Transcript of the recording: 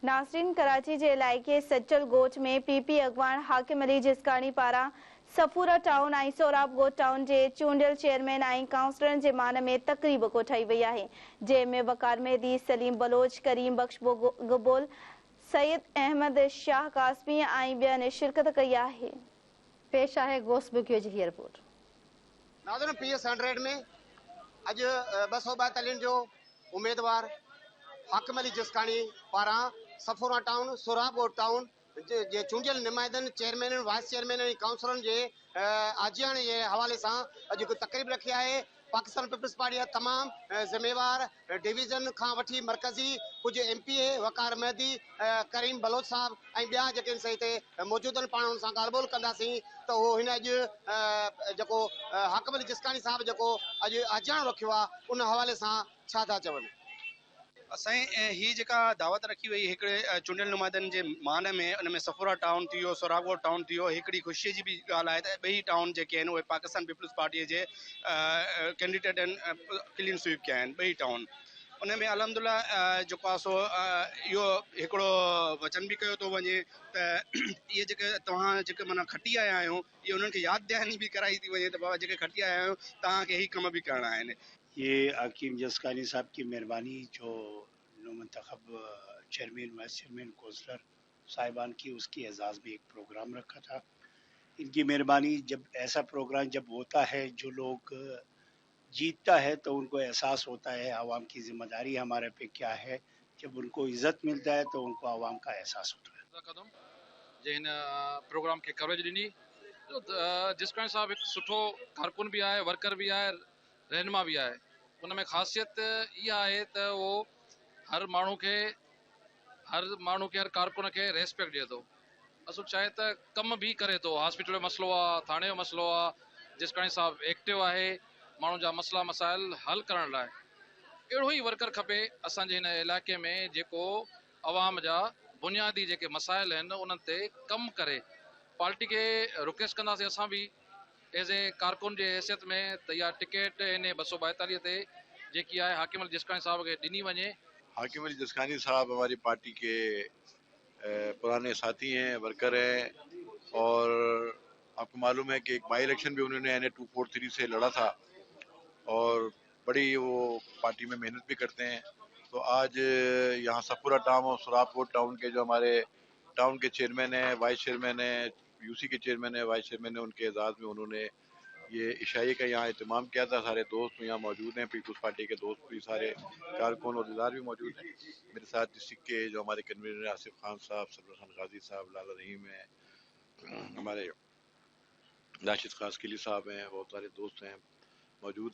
नासरीन, कराची के इलाइक़े सचल गोच में पीपी अगवान हाकिम अली जिस्कानी पारा सफूरा टाउन और सोराब गोट टाउन के चूंडियल चेयरमैन और काउंसलरन के मान में तकरीब कोठाई वही है, जैमें वकार मेहदी, सलीम बलोच, करीम बख्श गबोल, सैयद अहमद शाह कासमी और बेन ने शिरकत कई है। पेश है गोस बुकियो जी रिपोर्ट। नाज़रीन, PS 100 में अज 242 जो उम्मीदवार हाकिम अली जिस्कानी पारा सफूरा टाउन, सोराबकोट टाउन जे चूंडियल नुमाइंदन, चेयरमैन, वाइस चेयरमैन और काउंसलरन के आजियाने के हवाले से अज एक तकरीब रखी है। पाकिस्तान पीपल्स पार्टी तमाम जिम्मेवार डिवीजन का वठी मरकजी कुछ MPA वकार मेहदी, करीम बलोच साहब और बिया जेके सही मौजूद पाण उन सां ॻाल्हि ॿोल कंदासीं त उहो हिन जो हाकिम अली जिस्कानी साहब जो अज आजियाणो रखियो आहे उन हवाले से छा था चवनि। असां ही जेका दावत रखी वई हिकिड़े चूंडियल नुमाइंदनि जे मान में, उन में सफूरा टाउन थी वियो, सोराबकोट टाउन थी वियो। हिकिड़ी ख़ुशीअ जी बि ॻाल्हि आहे त ॿई टाउन जेके आहिनि उहे पाकिस्तान पीपल्स पार्टीअ जे कैंडिडेट आहिनि, क्लीन स्वीप कया आहिनि ॿई टाउन। उन में अलहमदुलिल्लाह जेको आहे सो इहो हिकिड़ो वचन बि कयो थो वञे त इहे जेके तव्हां जेके माना खटी आया आहियो, इहे उन्हनि खे यादि ॾियानी बि कराई थी वञे त बाबा जेके खटी आया आहियो तव्हांखे ही कम बि करणा आहिनि। ये हकीम जिस्कानी साहब की मेहरबानी जो मुंतखब चेयरमैन, वाइस चेयरमैन, काउंसलर साहिबान की, उसकी एजाज़ में एक प्रोग्राम रखा था। इनकी मेहरबानी, जब ऐसा प्रोग्राम जब होता है, जो लोग जीतता है तो उनको एहसास होता है आवाम की जिम्मेदारी हमारे पे क्या है। जब उनको इज्जत मिलता है तो उनको आवाम का एहसास होता है। जे हिन प्रोग्राम के कवरेज ॾिनी, जिस्कानी साहब एक सुठो कारकुन भी है, वर्कर भी है, रहनुमा भी है। उनमें ख़ासियत इहा है त वो हर माण्हू खे हर कारकुन के रेस्पेक्ट ॾिए थो। असु चाहे त कम भी करे थो, हॉस्पिटल जो मसलो आहे, थाने जो मसलो आहे, जिस्कानी साहब एक्टिव है माण्हू जा मसला मसाइल हल करण लाइ। अहिड़ो ई वर्कर खपे असांजे हिन इलाइक़े में जेको अवाम जा बुनियादी जेके मसाइल आहिनि उन्हनि ते कमु करे। पार्टी के रिक्वेस्ट कंदासीं असां भी एज ए कारकुन जे हैसियत में त इहा टिकट इन 242 ते जेकी आहे हाकिम अली जिस्कानी साहब खे ॾिनी वञे। हाकिम अली जिस्कानी साहब हमारी पार्टी के पुराने साथी हैं, वर्कर हैं, और आपको मालूम है कि एक बाई इलेक्शन भी उन्होंने NA 243 से लड़ा था और बड़ी वो पार्टी में मेहनत भी करते हैं। तो आज यहाँ सफूरा टाउन और सोराबकोट टाउन के जो हमारे टाउन के चेयरमैन हैं, वाइस चेयरमैन हैं, UC के चेयरमैन है, वाइस चेयरमैन है, उनके एजाज़ में उन्होंने ये इशाई का यहाँ एहतमाम किया था। सारे दोस्त यहाँ मौजूद हैं, पीपल्स पार्टी के दोस्त भी, सारे कारकुन और दिलदार भी मौजूद हैं। मेरे साथ डिस्ट्रिक्ट के जो हमारे कन्वीनर आसिफ खान साहब, सब्र खान गाजी साहब, लाला रहीम है, हमारे राशिद खास किली साहब हैं, बहुत सारे दोस्त हैं मौजूद।